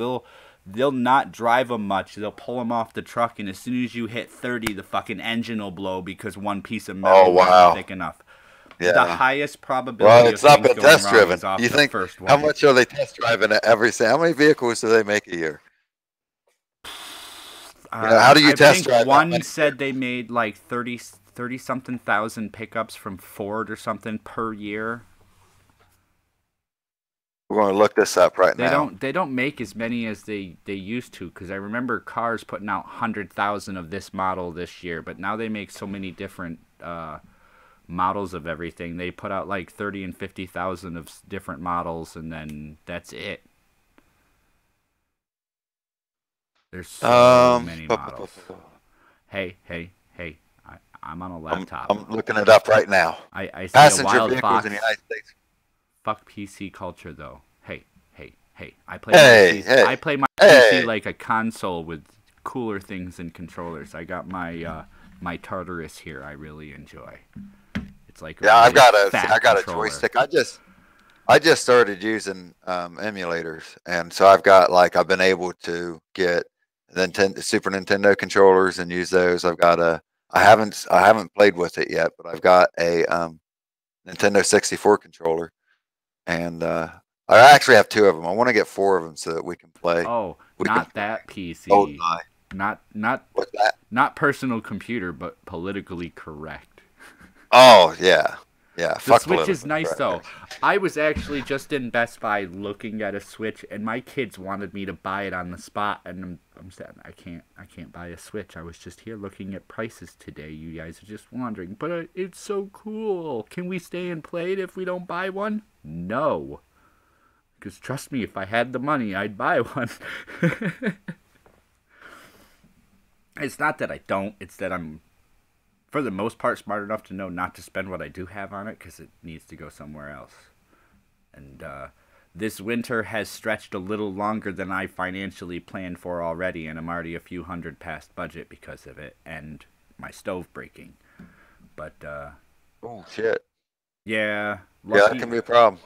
they'll not drive them much. They'll pull them off the truck, and as soon as you hit 30, the fucking engine will blow because one piece of Oh metal wasn't wow. thick enough. The Yeah. highest Well, probability of it's not things been going test wrong driven. is off You the think first how one. much are they test driving at every? How many vehicles do they make a year? How do you I test think drive that one many said they vehicles? made like 30 something thousand pickups from Ford or something per year. We're going to look this up right They now. don't make as many as they used to because I remember cars putting out 100,000 of this model this year, but now they make so many different models of everything. They put out like 30 and 50,000 of different models, and then that's it. There's so many models. Hey, hey, hey! I'm on a laptop. I'm looking it up right now. I see a Passenger wild vehicles in the fox. United States. Fuck PC culture though. Hey, hey, hey! Hey, hey, I play my PC hey. like a console with cooler things and controllers. I got my Tartarus here. I really enjoy. It's like a Yeah, really I fat got a controller. joystick. I just started using emulators, and so I've been able to get the Super Nintendo controllers and use those. I haven't played with it yet, but I've got a Nintendo 64 controller, and I actually have two of them. I want to get four of them so that we can play. Oh, We can not play that Goldeneye. PC. Not What's that? not personal computer, but politically correct. Oh yeah, yeah. The Fuck Switch is politically nice correct. though. I was actually just in Best Buy looking at a Switch, and my kids wanted me to buy it on the spot, and I'm saying I can't buy a Switch. I was just here looking at prices today. You guys are just wondering, but it's so cool. Can we stay and play it if we don't buy one? No, because trust me, if I had the money, I'd buy one. It's not that I don't. It's that I'm for the most part smart enough to know not to spend what I do have on it because it needs to go somewhere else. And this winter has stretched a little longer than I financially planned for already, and I'm already a few hundred past budget because of it and my stove breaking. But Oh shit. yeah, Yeah, that can be a problem.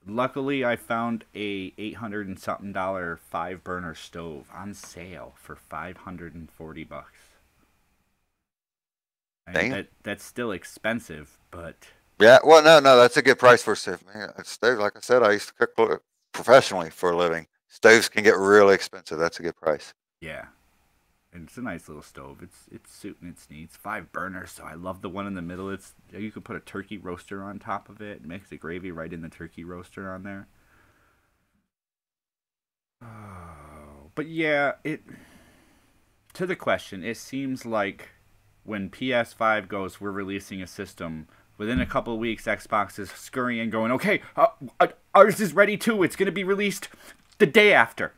Luckily, I found a $800 and something dollar 5 burner stove on sale for $540. I mean, Damn. that's still expensive, but Yeah. Well, no, that's a good price for a stove. Man, a stove, like I said, I used to cook professionally for a living. Stoves can get really expensive. That's a good price. yeah. And it's a nice little stove. It's suiting its needs. 5 burners, so I love the one in the middle. It's you could put a turkey roaster on top of it, mix the gravy right in the turkey roaster on there. Oh, but yeah, it to the question, it seems like when PS5 goes, we're releasing a system. Within a couple of weeks, Xbox is scurrying, going, "Okay, ours is ready too. It's going to be released the day after."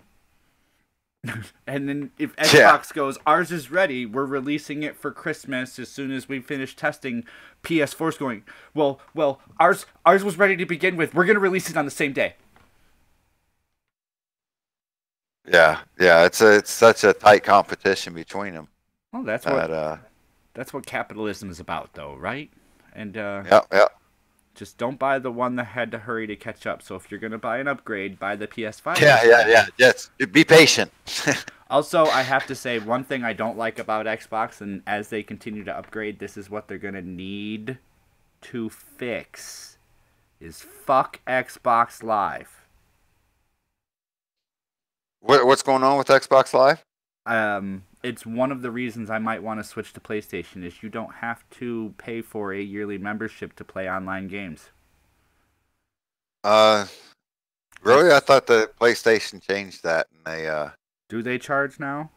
And then if Xbox goes, "Ours is ready. We're releasing it for Christmas as soon as we finish testing." PS4's going, "Well, ours was ready to begin with. We're going to release it on the same day." Yeah. It's such a tight competition between them. Well, that's what capitalism is about, though, right? And yeah. just don't buy the one that had to hurry to catch up. So if you're gonna buy an upgrade, buy the PS5. Yeah. Yes. Be patient. Also, I have to say one thing I don't like about Xbox, and as they continue to upgrade, this is what they're gonna need to fix, is fuck Xbox Live. What's going on with Xbox Live? It's one of the reasons I might want to switch to PlayStation is you don't have to pay for a yearly membership to play online games. Really? I thought the PlayStation changed that, and they Do they charge now?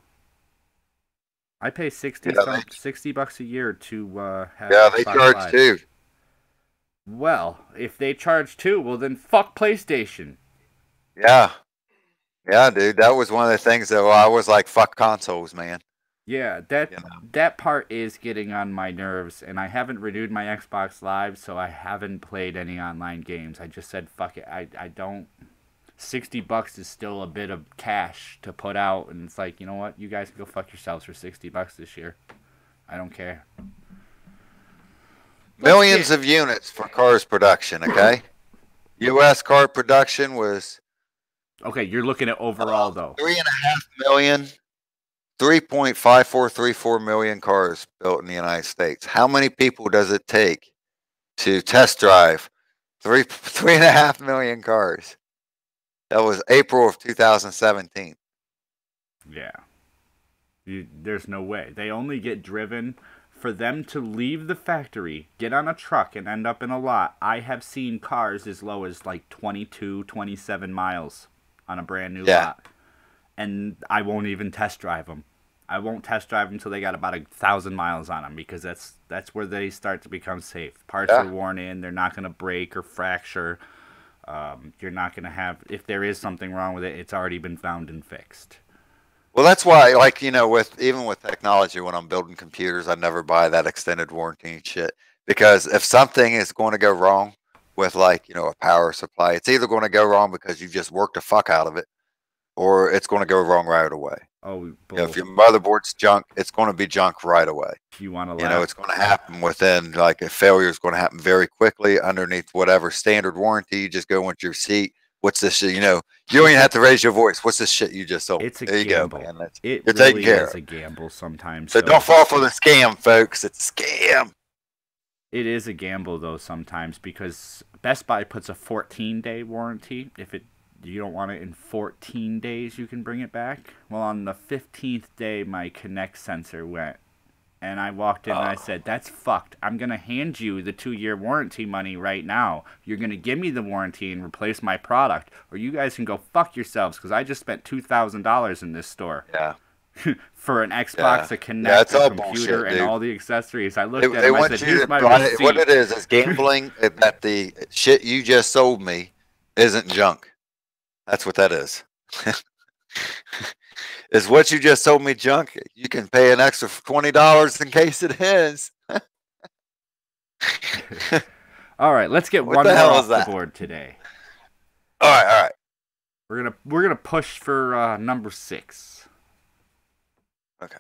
I pay $60 a year to have they Xbox charge Live. too. Well, if they charge too, well then fuck PlayStation. Yeah, dude. That was one of the things that I was like, fuck consoles, man. Yeah, that part is getting on my nerves, and I haven't renewed my Xbox Live, so I haven't played any online games. I just said fuck it. I don't. $60 is still a bit of cash to put out, and it's like, you know what? You guys can go fuck yourselves for $60 this year. I don't care. Millions of units for cars production, okay? U.S. car production was... Okay, you're looking at overall, though. 3.5 million, 3.5434 million cars built in the United States. How many people does it take to test drive 3.5 million cars? That was April of 2017. Yeah. There's no way. They only get driven for them to leave the factory, get on a truck, and end up in a lot. I have seen cars as low as like 22, 27 miles on a brand new lot. And I won't even test drive them. I won't test drive them until they got about 1,000 miles on them, because that's where they start to become safe. Parts are worn in. They're not going to break or fracture. You're not going to have, if there is something wrong with it, it's already been found and fixed. Well, that's why, like, you know, even with technology, when I'm building computers, I never buy that extended warranty and shit. Because if something is going to go wrong with, like, you know, a power supply, it's either going to go wrong because you just worked the fuck out of it, or it's going to go wrong right away. Oh, you know, if your motherboard's junk, it's going to be junk right away. You want to, you know, it's going to happen within, like, a failure is going to happen very quickly underneath whatever standard warranty. You just go into your seat. What's this shit? You know, you don't even have to raise your voice. What's this shit you just sold? It's a there gamble. You go, man. It you're really taking care is of. a gamble sometimes. So don't fall for the scam, folks. It's a scam. It is a gamble, though, sometimes, because Best Buy puts a 14-day warranty. If you don't want it in 14 days, you can bring it back. Well, on the 15th day, my Kinect sensor went. And I walked in and I said, that's fucked. I'm going to hand you the 2-year warranty money right now. You're going to give me the warranty and replace my product. Or you guys can go fuck yourselves, because I just spent $2,000 in this store. Yeah. For an Xbox, a Kinect, a computer, bullshit, and all the accessories. I looked at it them, I said, here's my receipt. What it is gambling that the shit you just sold me isn't junk. That's what that is. Is what you just sold me junk? You can pay an extra $20 in case it is. All right, let's get one more off the board today. All right. We're gonna push for number 6. Okay.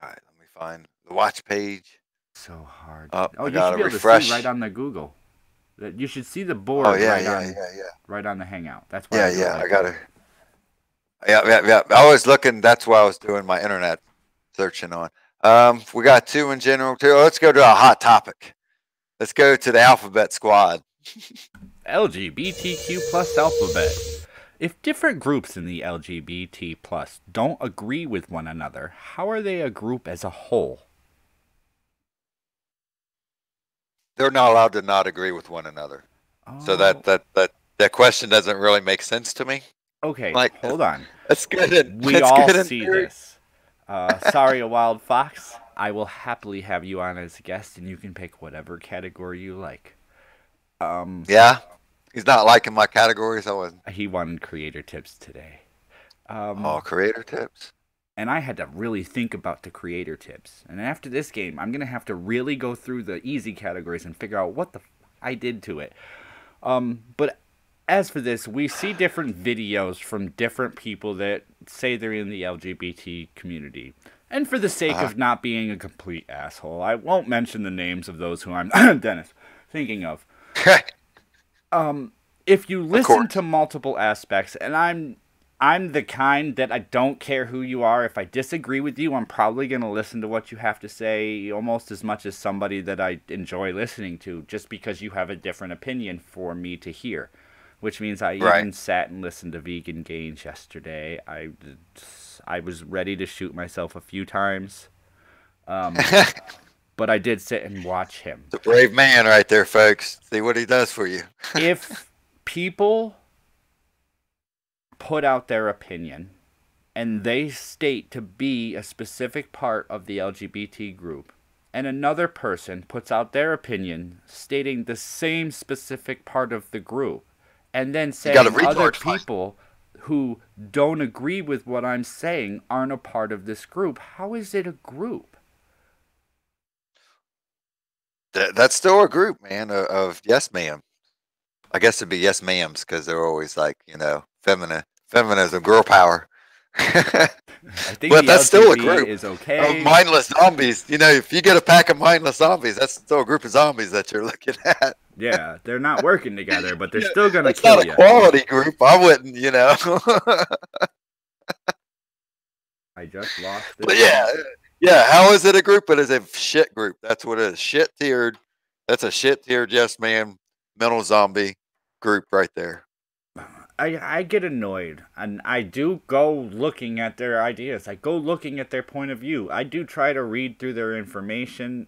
All right, let me find the watch page. So hard. Oh, you should be able to see right on the Google. You should see the Oh board yeah, right yeah, on yeah, yeah. right on the Hangout. That's why Yeah, I do it yeah. like I that. gotta. Yeah, yeah, yeah. I was looking. That's why I was doing my internet searching on. We got two in general too. Let's go to a hot topic. Let's go to the alphabet squad. LGBTQ plus alphabet. If different groups in the LGBT plus don't agree with one another, how are they a group as a whole? They're not allowed to not agree with one another. So Oh, that question doesn't really make sense to me. okay, Like hold on. that's good. We That's all good in see theory. this. Sorry, a wild fox. I will happily have you on as a guest, and you can pick whatever category you like. Yeah, he's not liking my categories. I wasn't. He wanted creator tips today. Oh, creator tips. And I had to really think about the creator tips. And after this game, I'm gonna have to really go through the easy categories and figure out what I did to it. But as for this, we see different videos from different people that say they're in the LGBT community. And for the sake of not being a complete asshole, I won't mention the names of those who I'm Dennis thinking of. If you listen to multiple aspects, and I'm the kind that I don't care who you are. If I disagree with you, I'm probably going to listen to what you have to say almost as much as somebody that I enjoy listening to, just because you have a different opinion for me to hear. Which means I even sat and listened to Vegan Gains yesterday. I was ready to shoot myself a few times. But I did sit and watch him. The brave man right there, folks. See what he does for you. If people put out their opinion and they state to be a specific part of the LGBT group, and another person puts out their opinion stating the same specific part of the group, and then saying other people who don't agree with what I'm saying aren't a part of this group, how is it a group? That's still a group, man, of yes ma'am. I guess it'd be yes ma'ams because they're always like, feminism, girl power. I think but that's still a group is okay. of mindless zombies. If you get a pack of mindless zombies, that's still a group of zombies that you're looking at. Yeah, they're not working together, but they're still gonna kill you. It's not a quality group. I wouldn't, I just lost it. But yeah. How is it a group? It is a shit group. That's what it is. Shit tiered. That's a shit tiered yes man mental zombie group right there. I get annoyed, and I do go looking at their ideas. I go looking at their point of view. I do try to read through their information.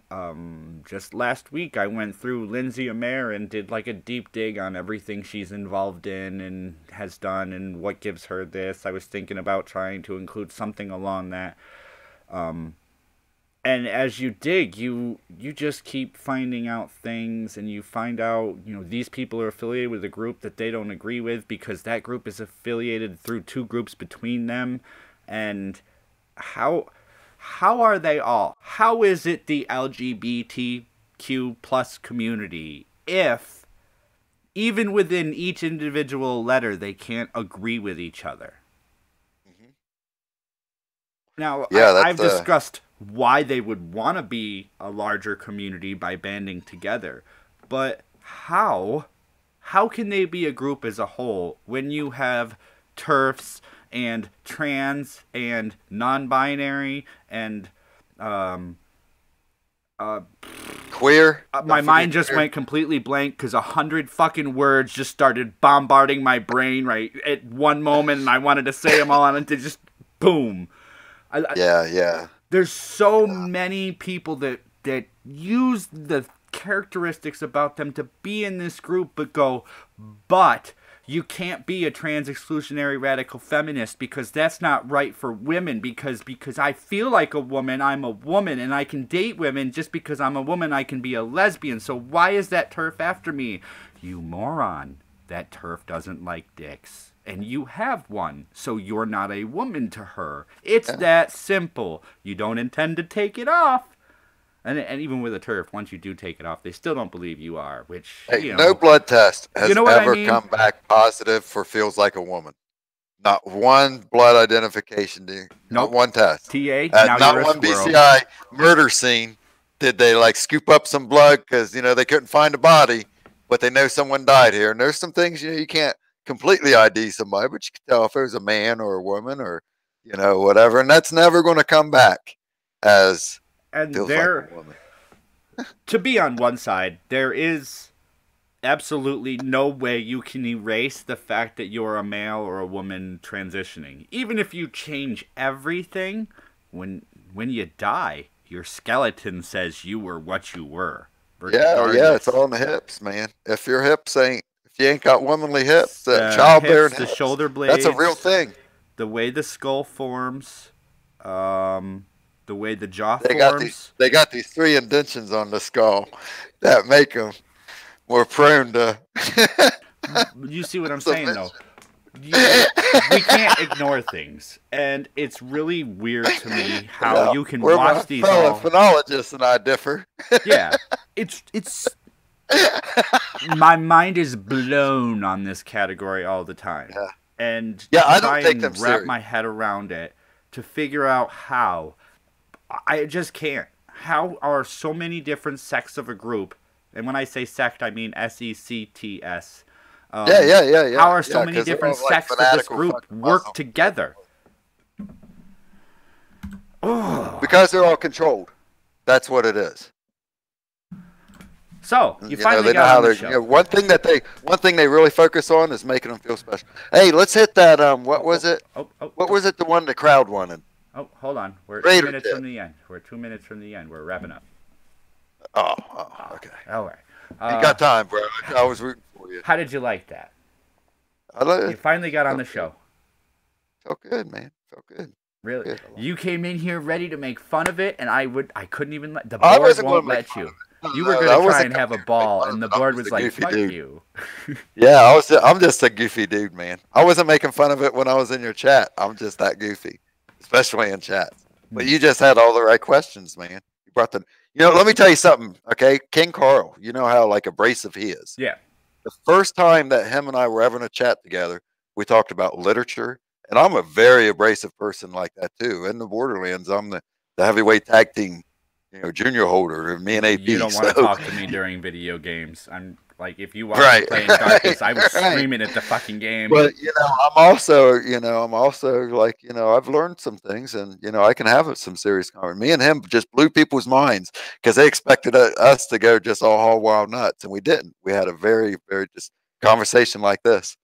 Just last week, I went through Lindsay Amer and did like a deep dig on everything she's involved in and has done and what gives her this. I was thinking about trying to include something along that. And as you dig, you just keep finding out things, and you find out, these people are affiliated with a group that they don't agree with because that group is affiliated through two groups between them. And how are they all? How is it the LGBTQ plus community if even within each individual letter they can't agree with each other? Mm-hmm. Now, I've discussed why they would want to be a larger community by banding together. But how can they be a group as a whole when you have TERFs and trans and non-binary and queer? My mind just went completely blank because 100 fucking words just started bombarding my brain right at one moment, and I wanted to say them all, and it just boom. Yeah. There's so many people that use the characteristics about them to be in this group, but you can't be a trans exclusionary radical feminist because that's not right for women, because I feel like a woman, I'm a woman, and I can date women. Just because I'm a woman, I can be a lesbian. So why is that TERF after me? You moron. That TERF doesn't like dicks. And you have one, so you're not a woman to her. It's that simple. You don't intend to take it off. And even with a TERF, once you do take it off, they still don't believe you are, which, no blood test has ever come back positive for feels like a woman. Not one blood identification. Not one test. TA? Not one BCI murder scene did they, scoop up some blood because, they couldn't find a body. but they know someone died here. And there's some things, you know, you can't completely ID somebody, but you can tell if it was a man or a woman or, you know, whatever. And that's never going to come back as And feels like a woman. to be on one side, there is absolutely no way you can erase the fact that you're a male or a woman transitioning. Even if you change everything, when you die, your skeleton says you were what you were. Yeah, it's all in the hips, man. If your hips ain't, if you ain't got womanly hips, childbearing hips, the shoulder blades, that's a real thing. The way the skull forms, the way the jaw forms. They got these 3 indentions on the skull that make them more prone to. You see what I'm saying, though? We can't ignore things, and it's really weird to me how you can watch these. Phonologist and I differ. Yeah, it's my mind is blown on this category all the time, and I don't take them wrap my head around it to figure out how. I just can't. How are so many different sects of a group, and when I say sect, I mean SECTS. Yeah. How are so many different sects of this group work together? Because they're all controlled. That's what it is. So you finally got on the show. You know, one thing they really focus on is making them feel special. Hey, let's hit that. What was it? What was it? The one the crowd wanted. Oh, hold on. We're 2 minutes from the end. We're 2 minutes from the end. We're wrapping up. Oh, okay. All right. You got time, bro. I was rooting for you. How did you like that? You finally got on the show. Felt good, man. Felt good. Really? Good. You came in here ready to make fun of it, and I couldn't even let the board won't let you. You were going to try and have a ball, and the board was like, fuck you. Yeah, I'm just a goofy dude, man. I wasn't making fun of it when I was in your chat. I'm just that goofy, especially in chats. But you just had all the right questions, man. You brought the, you know, let me tell you something, okay? King Carl, you know how like abrasive he is. Yeah. The first time that him and I were having a chat together, we talked about literature, and I'm a very abrasive person like that too. In the Borderlands, I'm the heavyweight tag team, you know, junior holder. Me and AP. You don't want to talk to me during video games. I'm like, if you watch me playing Darkness, I was screaming at the fucking game. But you know, I'm also like, you know, I've learned some things, and you know, I can have some serious conversation. Me and him just blew people's minds because they expected us to go just all wild nuts, and we didn't. We had a very, very just conversation like this.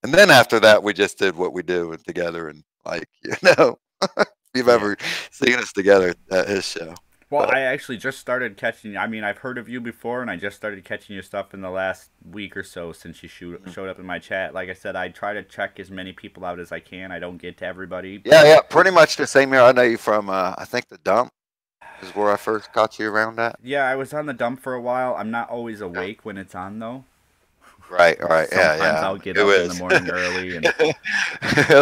And then after that, we just did what we do together. And like, you know, if you've ever seen us together at his show. Well, I actually just started catching, I mean, I've heard of you before, and I just started catching your stuff in the last week or so since you showed up in my chat. Like I said, I try to check as many people out as I can. I don't get to everybody. Yeah, pretty much the same here. I know you from, I think the Dump is where I first caught you around at. Yeah, I was on the Dump for a while. I'm not always awake when it's on, though. Right. Sometimes I'll get up in the morning early. And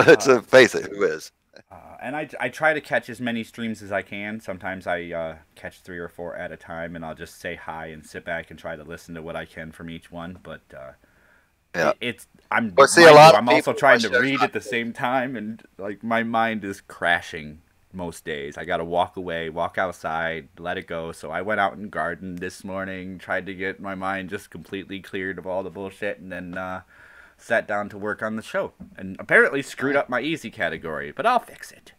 let's face it, who is? And I try to catch as many streams as I can. Sometimes I catch 3 or 4 at a time, and I'll just say hi and sit back and try to listen to what I can from each one. But I'm also trying to read at the same time, and like my mind is crashing most days. I got to walk away, walk outside, let it go. So I went out and gardened this morning, tried to get my mind just completely cleared of all the bullshit, and then sat down to work on the show. And apparently screwed up my easy category, but I'll fix it.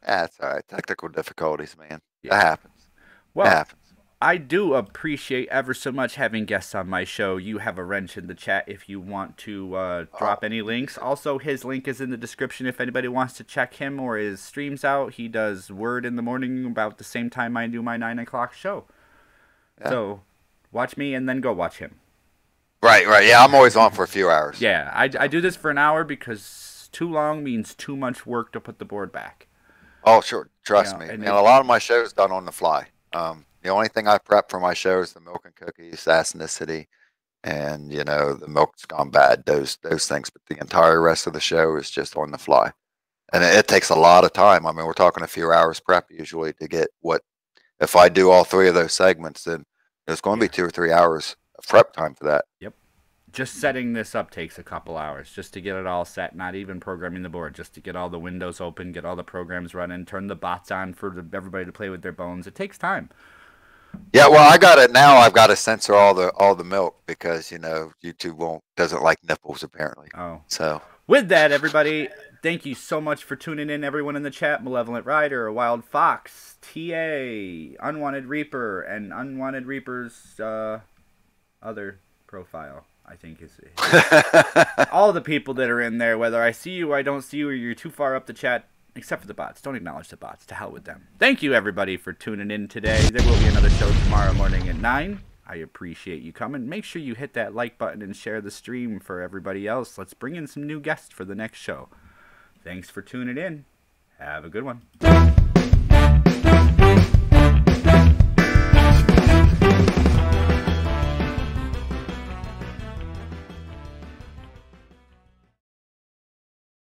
Yeah, it's all right. Technical difficulties, man. Yeah. That happens. Well, it happens. I do appreciate ever so much having guests on my show. You have a wrench in the chat if you want to drop any links. Also, his link is in the description if anybody wants to check him or his streams out. He does Word in the morning about the same time I do my 9 o'clock show. Yeah. So, watch me and then go watch him. Right. Yeah, I'm always on for a few hours. Yeah, I do this for an hour because too long means too much work to put the board back. Oh, sure. Trust me. And a lot of my shows done on the fly. The only thing I prep for my show is the milk and cookies, Assassinacity, and you know the milk's gone bad. Those things, but the entire rest of the show is just on the fly, and it takes a lot of time. I mean, we're talking a few hours prep usually to get what. If I do all 3 of those segments, then there's going to be 2 or 3 hours of prep time for that. Yep. Just setting this up takes a couple hours just to get it all set, not even programming the board, just to get all the windows open, get all the programs running, turn the bots on for everybody to play with their bones. It takes time. Yeah, well, I got it now. I've got to censor all the milk because YouTube doesn't like nipples apparently. Oh. So With that, everybody, thank you so much for tuning in, everyone in the chat. Malevolent Rider, Wild Fox, TA, Unwanted Reaper, and Unwanted Reaper's other profile, I think is all the people that are in there, whether I see you or I don't see you or you're too far up the chat, except for the bots. Don't acknowledge the bots. To hell with them. Thank you, everybody, for tuning in today. There will be another show tomorrow morning at 9. I appreciate you coming. Make sure you hit that like button and share the stream for everybody else. Let's bring in some new guests for the next show. Thanks for tuning in. Have a good one.